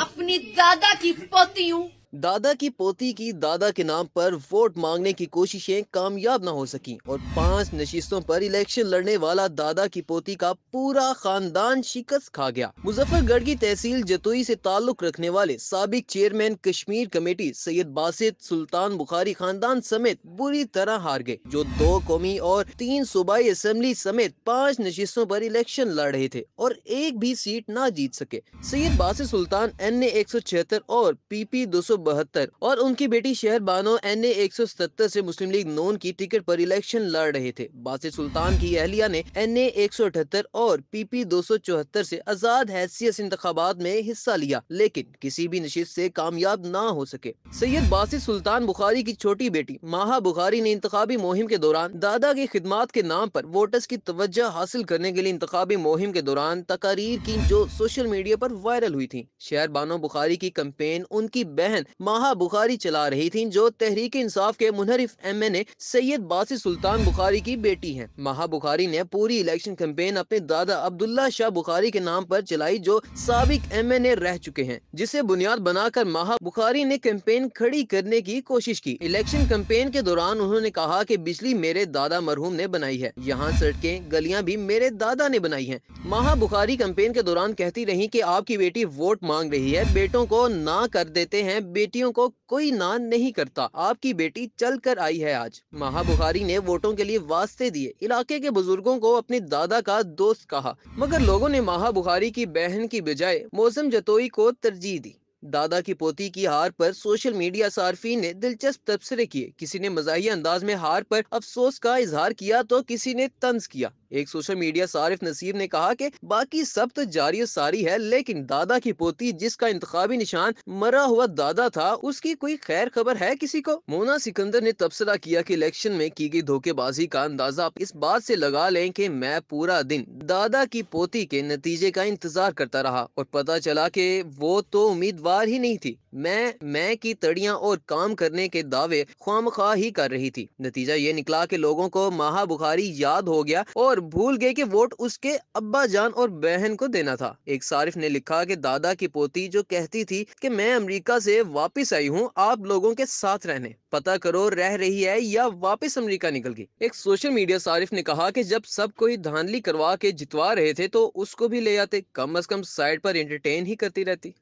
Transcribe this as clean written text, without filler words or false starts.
अपनी दादा की पोती हूँ। दादा की पोती की दादा के नाम पर वोट मांगने की कोशिशें कामयाब न हो सकी और 5 नशिस्तों पर इलेक्शन लड़ने वाला दादा की पोती का पूरा खानदान शिकस्त खा गया। मुजफ्फरगढ़ की तहसील जतोई से ताल्लुक रखने वाले साबिक चेयरमैन कश्मीर कमेटी सैयद बासित सुल्तान बुखारी खानदान समेत बुरी तरह हार गए, जो 2 कौमी और 3 सूबाई असेंबली समेत 5 नशिस्तों पर इलेक्शन लड़ रहे थे और एक भी सीट ना जीत सके। सैयद बासित सुल्तान NA 176 और PP 272 और उनकी बेटी शहर बानो NA 177 से मुस्लिम लीग नून की टिकट पर इलेक्शन लड़ रहे थे। बासित सुल्तान की अहलिया ने NA 178 और PP 274 से आजाद हैसियत इंतखाबात में हिस्सा लिया, लेकिन किसी भी नशिस्त से कामयाब ना हो सके। सैयद बासित सुल्तान बुखारी की छोटी बेटी माहा बुखारी ने इंतखाबी मुहिम के दौरान दादा की खिदमात के नाम पर वोटर्स की तवज्जो हासिल करने के लिए इंतखाबी मुहिम के दौरान तकारीर की जो सोशल मीडिया पर वायरल हुई थी। शहर बानो बुखारी की कैंपेन उनकी बहन माहा बुखारी चला रही थी, जो तहरीक इंसाफ के मुनहरिफ MNA सैयद बासित सुल्तान बुखारी की बेटी हैं। माहा बुखारी ने पूरी इलेक्शन कैंपेन अपने दादा अब्दुल्ला शाह बुखारी के नाम पर चलाई, जो साबिक MNA रह चुके हैं, जिसे बुनियाद बनाकर माहा बुखारी ने कैंपेन खड़ी करने की कोशिश की। इलेक्शन कैंपेन के दौरान उन्होंने कहा कि बिजली मेरे दादा मरहूम ने बनाई है, यहाँ सड़कें गलियां भी मेरे दादा ने बनाई हैं। माहा बुखारी कैंपेन के दौरान कहती रही कि आपकी बेटी वोट मांग रही है, बेटों को ना कर देते हैं, बेटियों को कोई ना नहीं करता, आपकी बेटी चल कर आई है आज। माहा बुखारी ने वोटों के लिए वास्ते दिए, इलाके के बुजुर्गों को अपने दादा का दोस्त कहा, मगर लोगों ने माहा बुखारी की बहन की बजाय मौसम जतोई को तरजीह दी। दादा की पोती की हार पर सोशल मीडिया सार्फिन ने दिलचस्प तबसरे किए। किसी ने मज़ाहिया अंदाज में हार पर अफसोस का इजहार किया तो किसी ने तंज किया। एक सोशल मीडिया सारिफ नसीर ने कहा कि बाकी सब तो जारी सारी है, लेकिन दादा की पोती जिसका इंतखाबी निशान मरा हुआ दादा था, उसकी कोई खैर खबर है किसी को। मोना सिकंदर ने तबसरा किया कि इलेक्शन में की गई धोखेबाजी का अंदाजा आप इस बात से लगा लें कि मैं पूरा दिन दादा की पोती के नतीजे का इंतजार करता रहा और पता चला कि वो तो उम्मीदवार ही नहीं थी। मैं की तड़ियां और काम करने के दावे ख्वामखा ही कर रही थी। नतीजा ये निकला कि लोगों को माहा बुखारी याद हो गया और भूल गए कि वोट उसके अब्बा जान और बहन को देना था। एक सारिफ ने लिखा कि दादा की पोती जो कहती थी कि मैं अमेरिका से वापस आई हूँ आप लोगों के साथ रहने, पता करो रह रही है या वापस अमेरिका निकल गई। एक सोशल मीडिया सारिफ ने कहा कि जब सब कोई धांधली करवा के जितवा रहे थे तो उसको भी ले आते, कम अज कम साइड पर एंटरटेन ही करती रहती।